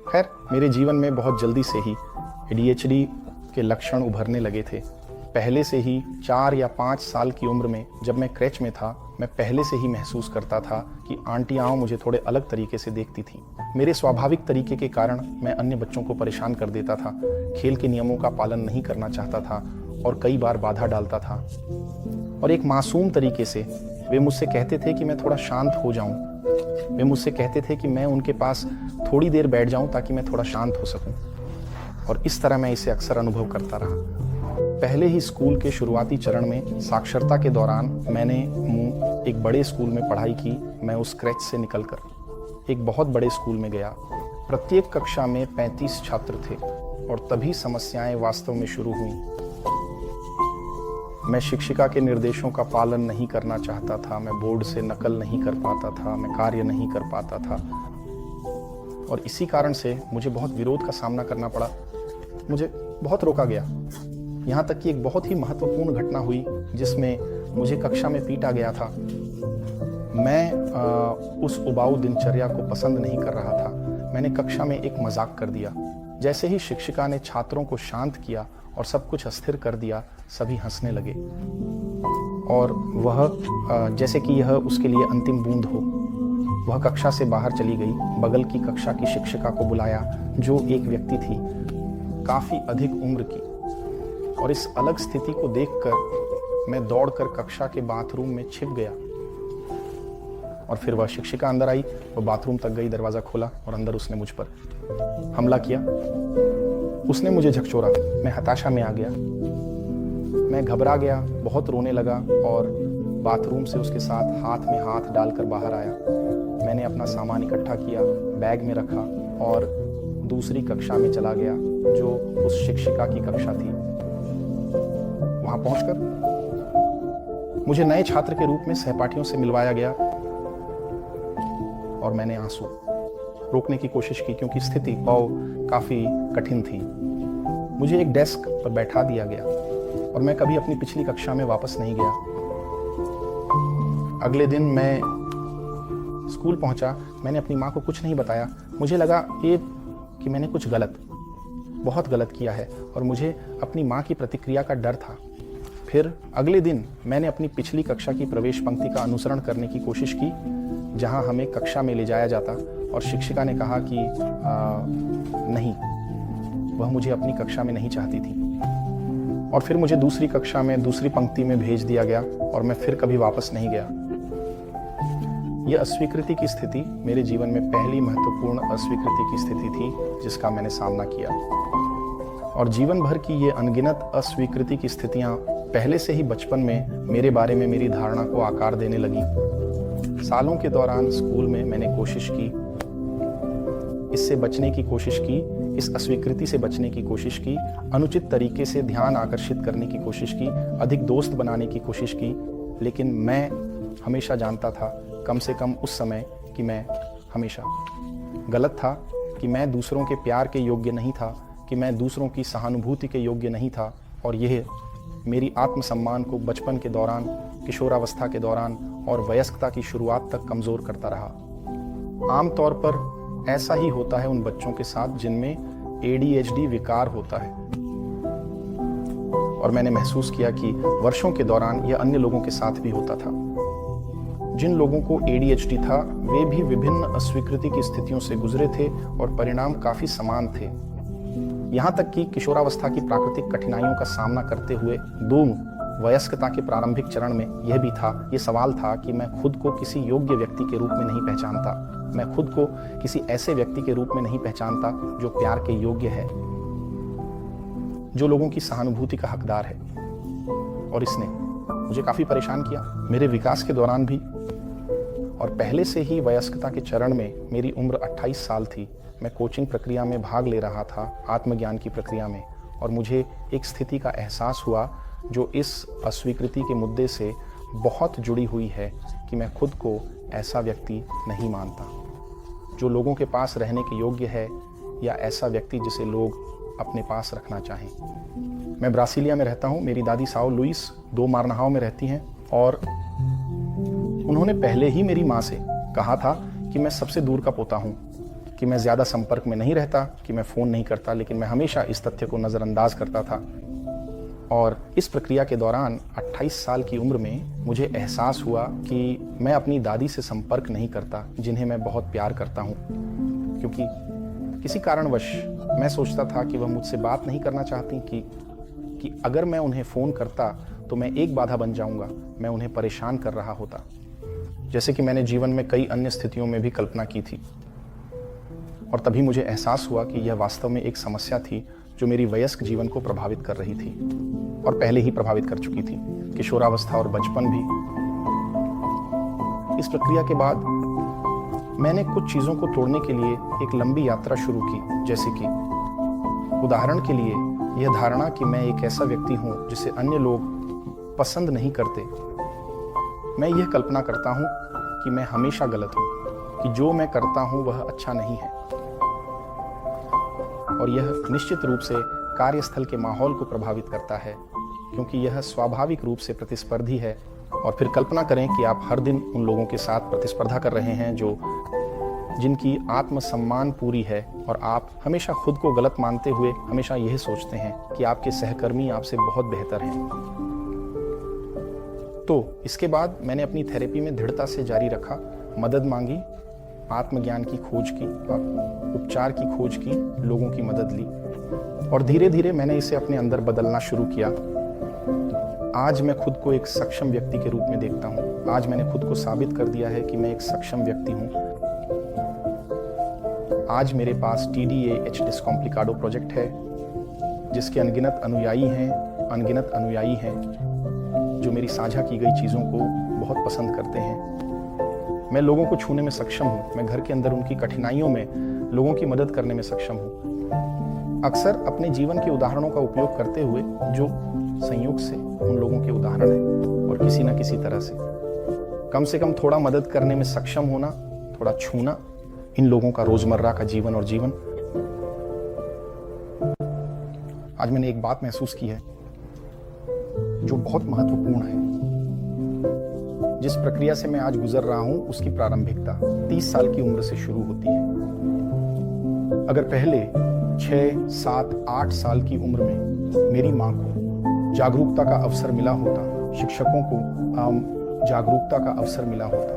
खैर, मेरे जीवन में बहुत जल्दी से ही ADHD के लक्षण उभरने लगे थे। पहले से ही 4 या 5 साल की उम्र में जब मैं क्रेच में था, मैं पहले से ही महसूस करता था कि आंटियाँ मुझे थोड़े अलग तरीके से देखती थीं। मेरे स्वाभाविक तरीके के कारण मैं अन्य बच्चों को परेशान कर देता था, खेल के नियमों का पालन नहीं करना चाहता था और कई बार बाधा डालता था। और एक मासूम तरीके से वे मुझसे कहते थे कि मैं थोड़ा शांत हो जाऊं। वे मुझसे कहते थे कि मैं उनके पास थोड़ी देर बैठ जाऊं ताकि मैं थोड़ा शांत हो सकूं। और इस तरह मैं इसे अक्सर अनुभव करता रहा। पहले ही स्कूल के शुरुआती चरण में साक्षरता के दौरान मैंने एक बड़े स्कूल में पढ़ाई की। मैं उस क्रैच से निकलकर एक बहुत बड़े स्कूल में गया। प्रत्येक कक्षा में 35 छात्र थे और तभी समस्याएं वास्तव में शुरू हुईं। मैं शिक्षिका के निर्देशों का पालन नहीं करना चाहता था, मैं बोर्ड से नकल नहीं कर पाता था, मैं कार्य नहीं कर पाता था और इसी कारण से मुझे बहुत विरोध का सामना करना पड़ा। मुझे बहुत रोका गया, यहाँ तक कि एक बहुत ही महत्वपूर्ण घटना हुई जिसमें मुझे कक्षा में पीटा गया था। मैं उस उबाऊ दिनचर्या को पसंद नहीं कर रहा था। मैंने कक्षा में एक मजाक कर दिया। जैसे ही शिक्षिका ने छात्रों को शांत किया और सब कुछ अस्थिर कर दिया, सभी हंसने लगे और वह जैसे कि यह उसके लिए अंतिम बूंद हो, वह कक्षा से बाहर चली गई। बगल की कक्षा की शिक्षिका को बुलाया, जो एक व्यक्ति थी काफ़ी अधिक उम्र की, और इस अलग स्थिति को देखकर मैं दौड़कर कक्षा के बाथरूम में छिप गया। और फिर वह शिक्षिका अंदर आई, वह बाथरूम तक गई, दरवाज़ा खोला और अंदर उसने मुझ पर हमला किया। उसने मुझे झकझोरा, मैं हताशा में आ गया, मैं घबरा गया, बहुत रोने लगा और बाथरूम से उसके साथ हाथ में हाथ डालकर बाहर आया। मैंने अपना सामान इकट्ठा किया, बैग में रखा और दूसरी कक्षा में चला गया जो उस शिक्षिका की कक्षा थी। वहां पहुंचकर मुझे नए छात्र के रूप में सहपाठियों से मिलवाया गया और मैंने आंसू रोकने की कोशिश की क्योंकि स्थिति काफ़ी कठिन थी। मुझे एक डेस्क पर बैठा दिया गया और मैं कभी अपनी पिछली कक्षा में वापस नहीं गया। अगले दिन मैं स्कूल पहुंचा। मैंने अपनी माँ को कुछ नहीं बताया। मुझे लगा कि मैंने कुछ बहुत गलत किया है और मुझे अपनी माँ की प्रतिक्रिया का डर था। फिर अगले दिन मैंने अपनी पिछली कक्षा की प्रवेश पंक्ति का अनुसरण करने की कोशिश की, जहां हमें कक्षा में ले जाया जाता, और शिक्षिका ने कहा कि नहीं, वह मुझे अपनी कक्षा में नहीं चाहती थी। और फिर मुझे दूसरी कक्षा में दूसरी पंक्ति में भेज दिया गया और मैं फिर कभी वापस नहीं गया। यह अस्वीकृति की स्थिति मेरे जीवन में पहली महत्वपूर्ण अस्वीकृति की स्थिति थी जिसका मैंने सामना किया। और जीवन भर की ये अनगिनत अस्वीकृति की स्थितियां पहले से ही बचपन में मेरे बारे में मेरी धारणा को आकार देने लगी। सालों के दौरान स्कूल में मैंने कोशिश की, इससे बचने की कोशिश की, इस अस्वीकृति से बचने की कोशिश की, अनुचित तरीके से ध्यान आकर्षित करने की कोशिश की, अधिक दोस्त बनाने की कोशिश की, लेकिन मैं हमेशा जानता था, कम से कम उस समय, कि मैं हमेशा गलत था, कि मैं दूसरों के प्यार के योग्य नहीं था, कि मैं दूसरों की सहानुभूति के योग्य नहीं था। और यह मेरी आत्मसम्मान को बचपन के दौरान, किशोरावस्था के दौरान और वयस्कता की शुरुआत तक कमज़ोर करता रहा। आमतौर पर ऐसा ही होता है उन बच्चों के साथ जिनमें ADHD विकार होता है, और मैंने महसूस किया कि वर्षों के दौरान यह अन्य लोगों के साथ भी होता था। जिन लोगों को ADHD था वे भी विभिन्न अस्वीकृति की स्थितियों से गुजरे थे और परिणाम काफ़ी समान थे। यहाँ तक कि किशोरावस्था की प्राकृतिक कठिनाइयों का सामना करते हुए वयस्कता के प्रारंभिक चरण में यह भी था, ये सवाल था कि मैं खुद को किसी योग्य व्यक्ति के रूप में नहीं पहचानता। मैं खुद को किसी ऐसे व्यक्ति के रूप में नहीं पहचानता जो प्यार के योग्य है, जो लोगों की सहानुभूति का हकदार है। और इसने मुझे काफ़ी परेशान किया मेरे विकास के दौरान भी। और पहले से ही वयस्कता के चरण में, मेरी उम्र 28 साल थी, मैं कोचिंग प्रक्रिया में भाग ले रहा था, आत्मज्ञान की प्रक्रिया में, और मुझे एक स्थिति का एहसास हुआ जो इस अस्वीकृति के मुद्दे से बहुत जुड़ी हुई है कि मैं खुद को ऐसा व्यक्ति नहीं मानता जो लोगों के पास रहने के योग्य है, या ऐसा व्यक्ति जिसे लोग अपने पास रखना चाहें। मैं ब्रासीलिया में रहता हूँ। मेरी दादी साओ लुइस 2 मारनाहाओं में रहती हैं, और उन्होंने पहले ही मेरी माँ से कहा था कि मैं सबसे दूर का पोता हूँ। कि मैं ज़्यादा संपर्क में नहीं रहता, कि मैं फ़ोन नहीं करता, लेकिन मैं हमेशा इस तथ्य को नज़रअंदाज करता था। और इस प्रक्रिया के दौरान 28 साल की उम्र में मुझे एहसास हुआ कि मैं अपनी दादी से संपर्क नहीं करता, जिन्हें मैं बहुत प्यार करता हूँ, क्योंकि किसी कारणवश मैं सोचता था कि वह मुझसे बात नहीं करना चाहती, कि अगर मैं उन्हें फ़ोन करता तो मैं एक बाधा बन जाऊंगा, मैं उन्हें परेशान कर रहा होता, जैसे कि मैंने जीवन में कई अन्य स्थितियों में भी कल्पना की थी। और तभी मुझे एहसास हुआ कि यह वास्तव में एक समस्या थी जो मेरी वयस्क जीवन को प्रभावित कर रही थी, और पहले ही प्रभावित कर चुकी थी, किशोरावस्था और बचपन भी। इस प्रक्रिया के बाद मैंने कुछ चीज़ों को तोड़ने के लिए एक लंबी यात्रा शुरू की, जैसे कि उदाहरण के लिए यह धारणा कि मैं एक ऐसा व्यक्ति हूँ जिसे अन्य लोग पसंद नहीं करते। मैं यह कल्पना करता हूँ कि मैं हमेशा गलत हूँ, कि जो मैं करता हूँ वह अच्छा नहीं है। और यह निश्चित रूप से कार्यस्थल के माहौल को प्रभावित करता है, क्योंकि यह स्वाभाविक रूप से प्रतिस्पर्धी है। और फिर कल्पना करें कि आप हर दिन उन लोगों के साथ प्रतिस्पर्धा कर रहे हैं जिनकी आत्मसम्मान पूरी है, और आप हमेशा खुद को गलत मानते हुए हमेशा यह सोचते हैं कि आपके सहकर्मी आपसे बहुत बेहतर हैं। तो इसके बाद मैंने अपनी थेरेपी में दृढ़ता से जारी रखा, मदद मांगी, आत्मज्ञान की खोज की, उपचार की खोज की, लोगों की मदद ली, और धीरे धीरे मैंने इसे अपने अंदर बदलना शुरू किया। आज मैं खुद को एक सक्षम व्यक्ति के रूप में देखता हूँ। आज मैंने खुद को साबित कर दिया है कि मैं एक सक्षम व्यक्ति हूँ। आज मेरे पास TDAH डिस्कॉम्प्लिकाडो प्रोजेक्ट है, जिसके अनगिनत अनुयायी हैं जो मेरी साझा की गई चीज़ों को बहुत पसंद करते हैं। मैं लोगों को छूने में सक्षम हूँ। मैं घर के अंदर उनकी कठिनाइयों में लोगों की मदद करने में सक्षम हूँ। अक्सर अपने जीवन के उदाहरणों का उपयोग करते हुए, जो संयोग से उन लोगों के उदाहरण हैं, और किसी न किसी तरह से कम थोड़ा मदद करने में सक्षम होना, थोड़ा छूना इन लोगों का रोजमर्रा का जीवन और जीवन। आज मैंने एक बात महसूस की है जो बहुत महत्वपूर्ण है। जिस प्रक्रिया से मैं आज गुजर रहा हूं उसकी प्रारंभिकता 30 साल की उम्र से शुरू होती है। अगर पहले 6, 7, 8 साल की उम्र में मेरी माँ को जागरूकता का अवसर मिला होता, शिक्षकों को जागरूकता का अवसर मिला होता,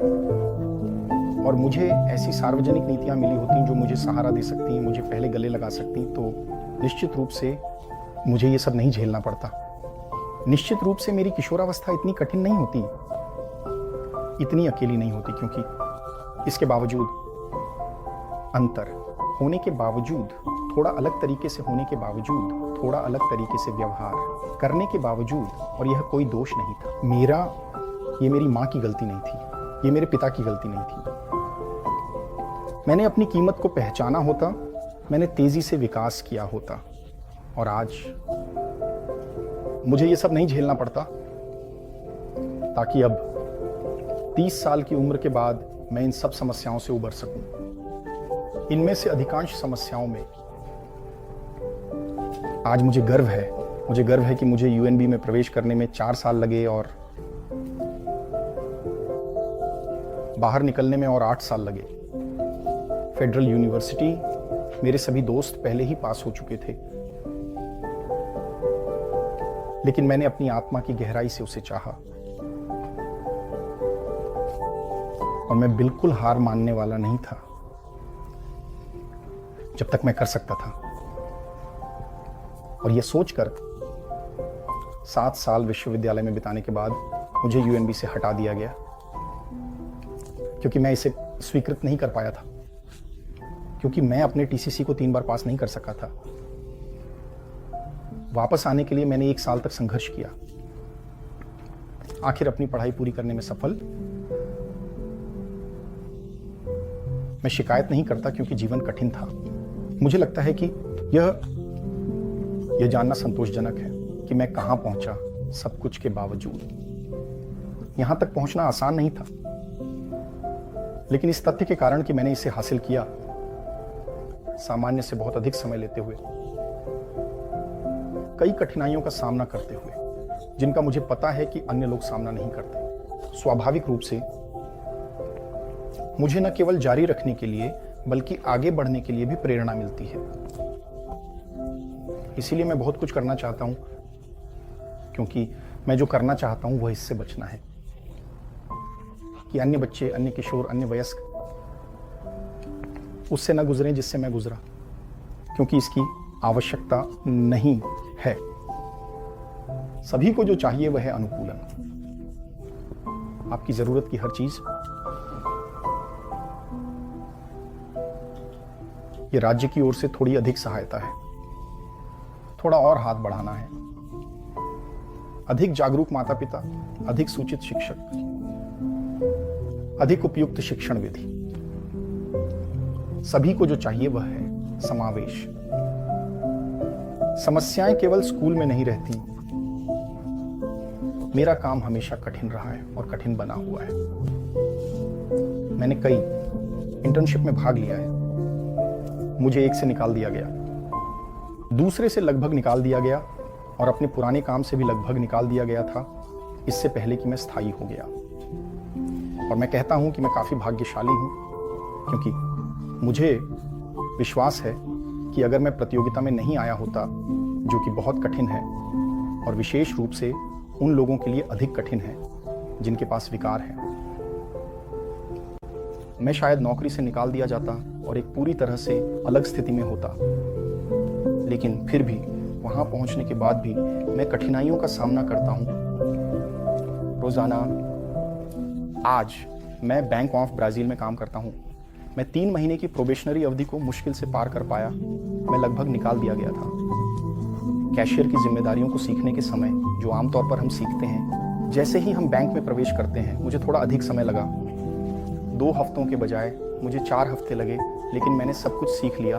और मुझे ऐसी सार्वजनिक नीतियाँ मिली होती जो मुझे सहारा दे सकती, मुझे पहले गले लगा सकती, तो निश्चित रूप से मुझे ये सब नहीं झेलना पड़ता। निश्चित रूप से मेरी किशोरावस्था इतनी कठिन नहीं होती, इतनी अकेली नहीं होती, क्योंकि इसके बावजूद अंतर होने के बावजूद, थोड़ा अलग तरीके से होने के बावजूद, थोड़ा अलग तरीके से व्यवहार करने के बावजूद, और यह कोई दोष नहीं था ये मेरी माँ की गलती नहीं थी, ये मेरे पिता की गलती नहीं थी। मैंने अपनी कीमत को पहचाना होता, मैंने तेजी से विकास किया होता, और आज मुझे ये सब नहीं झेलना पड़ता, ताकि अब 30 साल की उम्र के बाद मैं इन सब समस्याओं से उबर सकूं। इनमें से अधिकांश समस्याओं में आज मुझे गर्व है कि मुझे UNB में प्रवेश करने में 4 साल लगे, और बाहर निकलने में और 8 साल लगे। फेडरल यूनिवर्सिटी, मेरे सभी दोस्त पहले ही पास हो चुके थे, लेकिन मैंने अपनी आत्मा की गहराई से उसे चाहा, और मैं बिल्कुल हार मानने वाला नहीं था जब तक मैं कर सकता था। और यह सोचकर 7 साल विश्वविद्यालय में बिताने के बाद मुझे UNB से हटा दिया गया, क्योंकि मैं इसे स्वीकृत नहीं कर पाया था, क्योंकि मैं अपने TCC को 3 बार पास नहीं कर सका था। वापस आने के लिए मैंने 1 साल तक संघर्ष किया, आखिर अपनी पढ़ाई पूरी करने में सफल। मैं शिकायत नहीं करता, क्योंकि जीवन कठिन था। मुझे लगता है कि यह जानना संतोषजनक है कि मैं कहां पहुंचा, सब कुछ के बावजूद। यहां तक पहुंचना आसान नहीं था, लेकिन इस तथ्य के कारण कि मैंने इसे हासिल किया, सामान्य से बहुत अधिक समय लेते हुए, कई कठिनाइयों का सामना करते हुए, जिनका मुझे पता है कि अन्य लोग सामना नहीं करते, स्वाभाविक रूप से मुझे न केवल जारी रखने के लिए बल्कि आगे बढ़ने के लिए भी प्रेरणा मिलती है। इसीलिए मैं बहुत कुछ करना चाहता हूँ, क्योंकि मैं जो करना चाहता हूँ वह इससे बचना है कि अन्य बच्चे, अन्य किशोर, अन्य वयस्क उससे न गुजरें जिससे मैं गुजरा, क्योंकि इसकी आवश्यकता नहीं है। सभी को जो चाहिए वह है अनुकूलन। आपकी जरूरत की हर चीज ये राज्य की ओर से थोड़ी अधिक सहायता है, थोड़ा और हाथ बढ़ाना है। अधिक जागरूक माता पिता, अधिक सूचित शिक्षक, अधिक उपयुक्त शिक्षण विधि। सभी को जो चाहिए वह है समावेश। समस्याएं केवल स्कूल में नहीं रहती। मेरा काम हमेशा कठिन रहा है और कठिन बना हुआ है। मैंने कई इंटर्नशिप में भाग लिया है। मुझे एक से निकाल दिया गया, दूसरे से लगभग निकाल दिया गया और अपने पुराने काम से भी लगभग निकाल दिया गया था, इससे पहले कि मैं स्थायी हो गया। और मैं कहता हूं कि मैं काफी भाग्यशाली हूं, क्योंकि मुझे विश्वास है कि अगर मैं प्रतियोगिता में नहीं आया होता, जो कि बहुत कठिन है और विशेष रूप से उन लोगों के लिए अधिक कठिन है जिनके पास विकार है, मैं शायद नौकरी से निकाल दिया जाता और एक पूरी तरह से अलग स्थिति में होता। लेकिन फिर भी वहां पहुंचने के बाद भी मैं कठिनाइयों का सामना करता हूं रोजाना। आज मैं बैंक ऑफ ब्राजील में काम करता हूं। मैं 3 महीने की प्रोबेशनरी अवधि को मुश्किल से पार कर पाया। मैं लगभग निकाल दिया गया था। कैशियर की जिम्मेदारियों को सीखने के समय, जो आमतौर पर हम सीखते हैं जैसे ही हम बैंक में प्रवेश करते हैं, मुझे थोड़ा अधिक समय लगा। 2 हफ्तों के बजाय मुझे 4 हफ्ते लगे, लेकिन मैंने सब कुछ सीख लिया।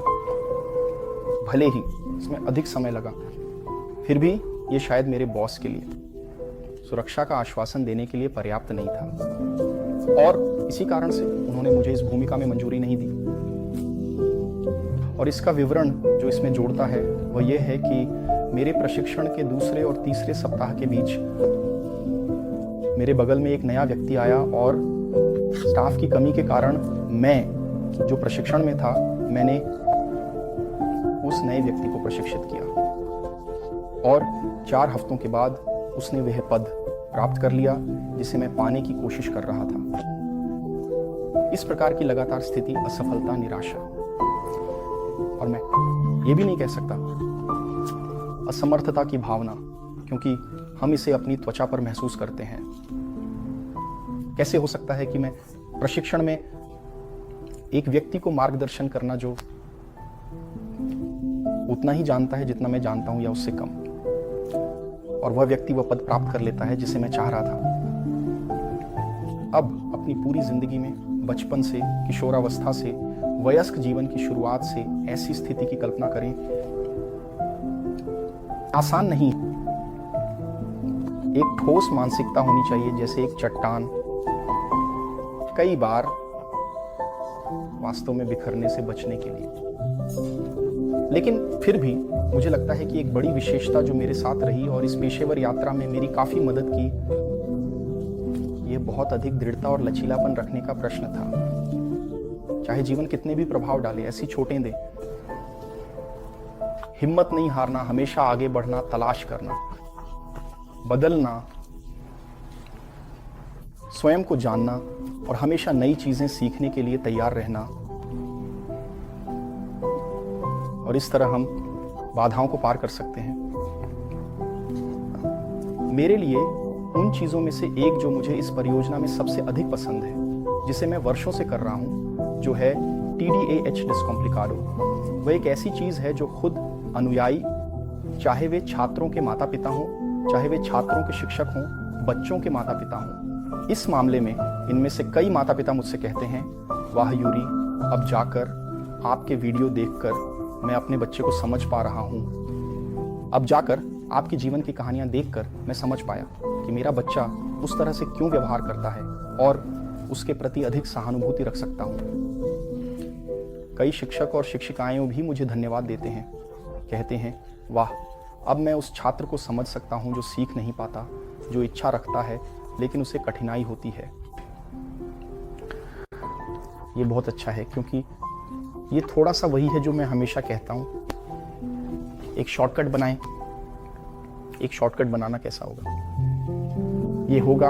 भले ही इसमें अधिक समय लगा, फिर भी ये शायद मेरे बॉस के लिए सुरक्षा का आश्वासन देने के लिए पर्याप्त नहीं था, और इसी कारण से उन्होंने मुझे इस भूमिका में मंजूरी नहीं दी। और इसका विवरण जो इसमें जोड़ता है वह यह है कि मेरे प्रशिक्षण के दूसरे और तीसरे सप्ताह के बीच मेरे बगल में एक नया व्यक्ति आया, और स्टाफ की कमी के कारण मैं जो प्रशिक्षण में था, मैंने उस नए व्यक्ति को प्रशिक्षित किया और 4 हफ्तों के बाद उसने वह पद प्राप्त कर लिया जिसे मैं पाने की कोशिश कर रहा था। इस प्रकार की लगातार स्थिति, असफलता, निराशा, और मैं ये भी नहीं कह सकता असमर्थता की भावना, क्योंकि हम इसे अपनी त्वचा पर महसूस करते हैं। कैसे हो सकता है कि मैं प्रशिक्षण में एक व्यक्ति को मार्गदर्शन करना जो उतना ही जानता है जितना मैं जानता हूं या उससे कम, और वह व्यक्ति वह पद प्राप्त कर लेता है जिसे मैं चाह रहा था। अब अपनी पूरी जिंदगी में, बचपन से, किशोरावस्था से, वयस्क जीवन की शुरुआत से ऐसी स्थिति की कल्पना करें, आसान नहीं। एक ठोस मानसिकता होनी चाहिए, जैसे एक चट्टान कई बार वास्तव में बिखरने से बचने के लिए। लेकिन फिर भी मुझे लगता है कि एक बड़ी विशेषता जो मेरे साथ रही और इस पेशेवर यात्रा में मेरी काफी मदद की, यह बहुत अधिक दृढ़ता और लचीलापन रखने का प्रश्न था। चाहे जीवन कितने भी प्रभाव डाले, ऐसी चोटें दे, हिम्मत नहीं हारना, हमेशा आगे बढ़ना, तलाश करना, बदलना, स्वयं को जानना और हमेशा नई चीजें सीखने के लिए तैयार रहना। और इस तरह हम बाधाओं को पार कर सकते हैं। मेरे लिए उन चीजों में से एक जो मुझे इस परियोजना में सबसे अधिक पसंद है, जिसे मैं वर्षों से कर रहा हूं, जो है TDAH डिस्कॉम्प्लिकाडो। वह एक ऐसी चीज है जो खुद अनुयायी, चाहे वे छात्रों के माता पिता हों, चाहे वे छात्रों के शिक्षक हों, बच्चों के माता पिता हों। इस मामले में इनमें से कई माता पिता मुझसे कहते हैं, वाह यूरी, अब जाकर आपके वीडियो देखकर मैं अपने बच्चे को समझ पा रहा हूँ। अब जाकर आपकी जीवन की कहानियां देखकर मैं समझ पाया कि मेरा बच्चा उस तरह से क्यों व्यवहार करता है और उसके प्रति अधिक सहानुभूति रख सकता हूँ। कई शिक्षक और शिक्षिकाएं भी मुझे धन्यवाद देते हैं, कहते हैं, वाह, अब मैं उस छात्र को समझ सकता हूँ जो सीख नहीं पाता, जो इच्छा रखता है लेकिन उसे कठिनाई होती है। ये बहुत अच्छा है, क्योंकि ये थोड़ा सा वही है जो मैं हमेशा कहता हूँ, एक शॉर्टकट बनाएं। एक शॉर्टकट बनाना कैसा होगा? ये होगा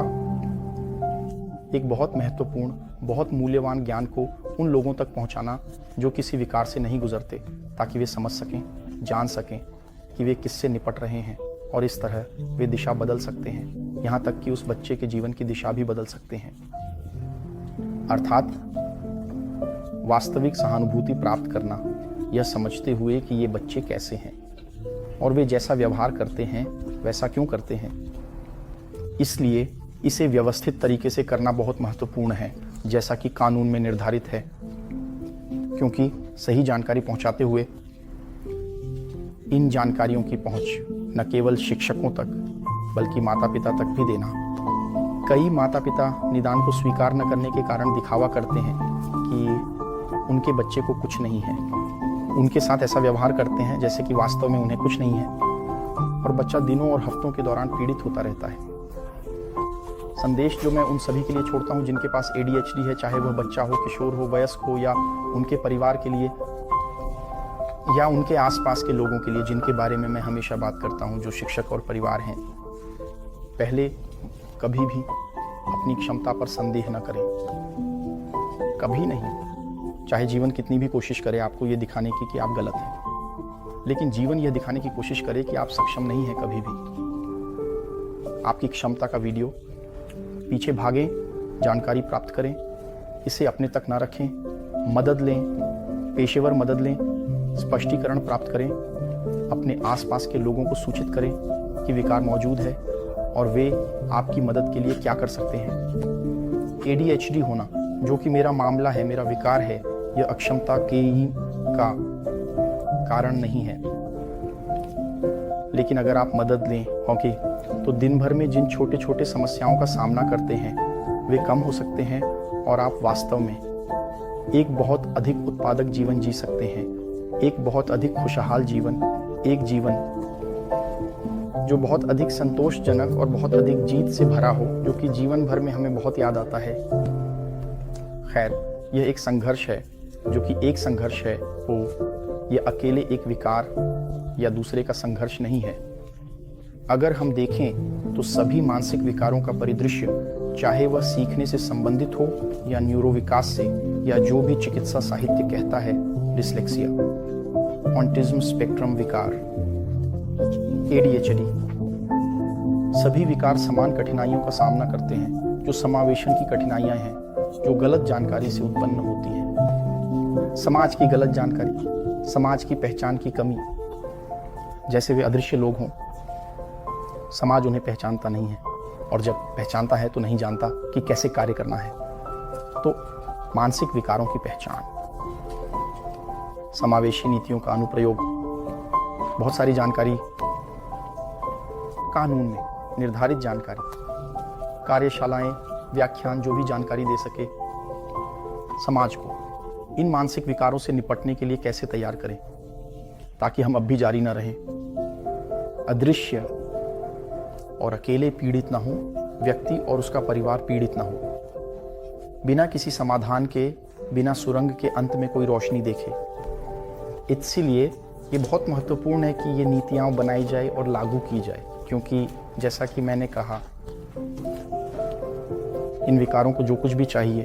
एक बहुत महत्वपूर्ण, बहुत मूल्यवान ज्ञान को उन लोगों तक पहुंचाना जो किसी विकार से नहीं गुजरते, ताकि वे समझ सकें, जान सकें कि वे किससे निपट रहे हैं, और इस तरह वे दिशा बदल सकते हैं, यहाँ तक कि उस बच्चे के जीवन की दिशा भी बदल सकते हैं। अर्थात वास्तविक सहानुभूति प्राप्त करना, यह समझते हुए कि ये बच्चे कैसे हैं और वे जैसा व्यवहार करते हैं वैसा क्यों करते हैं। इसलिए इसे व्यवस्थित तरीके से करना बहुत महत्वपूर्ण है, जैसा कि कानून में निर्धारित है, क्योंकि सही जानकारी पहुंचाते हुए इन जानकारियों की पहुंच न केवल शिक्षकों तक बल्कि माता पिता तक भी देना। कई माता पिता निदान को स्वीकार न करने के कारण दिखावा करते हैं कि उनके बच्चे को कुछ नहीं है, उनके साथ ऐसा व्यवहार करते हैं जैसे कि वास्तव में उन्हें कुछ नहीं है, और बच्चा दिनों और हफ्तों के दौरान पीड़ित होता रहता है। संदेश जो मैं उन सभी के लिए छोड़ता हूँ जिनके पास ADHD है, चाहे वह बच्चा हो, किशोर हो, वयस्क हो, या उनके परिवार के लिए या उनके आसपास के लोगों के लिए जिनके बारे में मैं हमेशा बात करता हूँ, जो शिक्षक और परिवार हैं। पहले कभी भी अपनी क्षमता पर संदेह न करें, कभी नहीं। चाहे जीवन कितनी भी कोशिश करे आपको ये दिखाने की कि आप गलत हैं, लेकिन जीवन यह दिखाने की कोशिश करे कि आप सक्षम नहीं हैं कभी भी। आपकी क्षमता का वीडियो पीछे भागें, जानकारी प्राप्त करें, इसे अपने तक ना रखें, मदद लें, पेशेवर मदद लें, स्पष्टीकरण प्राप्त करें, अपने आसपास के लोगों को सूचित करें कि विकार मौजूद है और वे आपकी मदद के लिए क्या कर सकते हैं। ADHD होना, जो कि मेरा मामला है, मेरा विकार है, यह अक्षमता के ही का कारण नहीं है। लेकिन अगर आप मदद लें तो दिन भर में जिन छोटे छोटे समस्याओं का सामना करते हैं वे कम हो सकते हैं, और आप वास्तव में एक बहुत अधिक उत्पादक जीवन जी सकते हैं, एक बहुत अधिक खुशहाल जीवन, एक जीवन जो बहुत अधिक संतोषजनक और बहुत अधिक जीत से भरा हो, जो कि जीवन भर में हमें बहुत याद आता है। खैर, यह एक संघर्ष है, जो कि एक संघर्ष है वो, यह अकेले एक विकार या दूसरे का संघर्ष नहीं है। अगर हम देखें तो सभी मानसिक विकारों का परिदृश्य, चाहे वह सीखने से संबंधित हो या न्यूरोविकास से, या जो भी चिकित्सा साहित्य कहता है, डिस्लेक्सिया, ऑटिज्म स्पेक्ट्रम विकार, ADHD, सभी विकार समान कठिनाइयों का सामना करते हैं, जो समावेशन की कठिनाइयां हैं, जो गलत जानकारी से उत्पन्न होती हैं। समाज की गलत जानकारी, समाज की पहचान की कमी, जैसे वे अदृश्य लोग हों, समाज उन्हें पहचानता नहीं है, और जब पहचानता है तो नहीं जानता कि कैसे कार्य करना है। तो मानसिक विकारों की पहचान, समावेशी नीतियों का अनुप्रयोग, बहुत सारी जानकारी, कानून में निर्धारित जानकारी, कार्यशालाएं, व्याख्यान, जो भी जानकारी दे सके समाज को, इन मानसिक विकारों से निपटने के लिए कैसे तैयार करें, ताकि हम अब भी जारी न रहें। अदृश्य और अकेले पीड़ित ना हो, व्यक्ति और उसका परिवार पीड़ित ना हो। बिना किसी समाधान के, बिना सुरंग के अंत में कोई रोशनी देखे। इसलिए ये बहुत महत्वपूर्ण है कि ये नीतियाँ बनाई जाए और लागू की जाए, क्योंकि जैसा कि मैंने कहा, इन विकारों को जो कुछ भी चाहिए,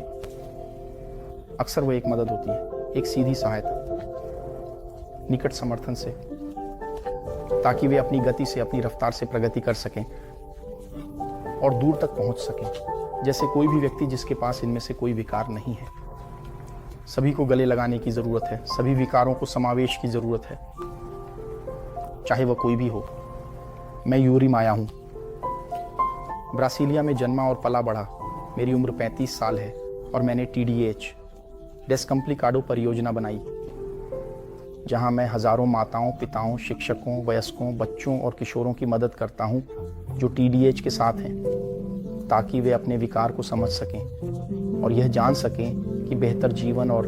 अक्सर वो एक मदद होती है, एक सीधी सहायता, निकट समर्थन से, ताकि वे अपनी गति से, अपनी रफ्तार से प्रगति कर सकें और दूर तक पहुंच सकें, जैसे कोई भी व्यक्ति जिसके पास इनमें से कोई विकार नहीं है। सभी को गले लगाने की ज़रूरत है, सभी विकारों को समावेश की ज़रूरत है, चाहे वह कोई भी हो। मैं यूरी माया हूँ, ब्रासीलिया में जन्मा और पला बढ़ा। मेरी उम्र 35 साल है और मैंने TDAH डेस्कम्प्लिकाडो परियोजना बनाई, जहां मैं हज़ारों माताओं, पिताओं, शिक्षकों, वयस्कों, बच्चों और किशोरों की मदद करता हूं जो TDAH के साथ हैं, ताकि वे अपने विकार को समझ सकें और यह जान सकें कि बेहतर जीवन और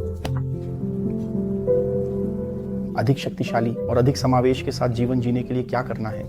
अधिक शक्तिशाली और अधिक समावेश के साथ जीवन जीने के लिए क्या करना है।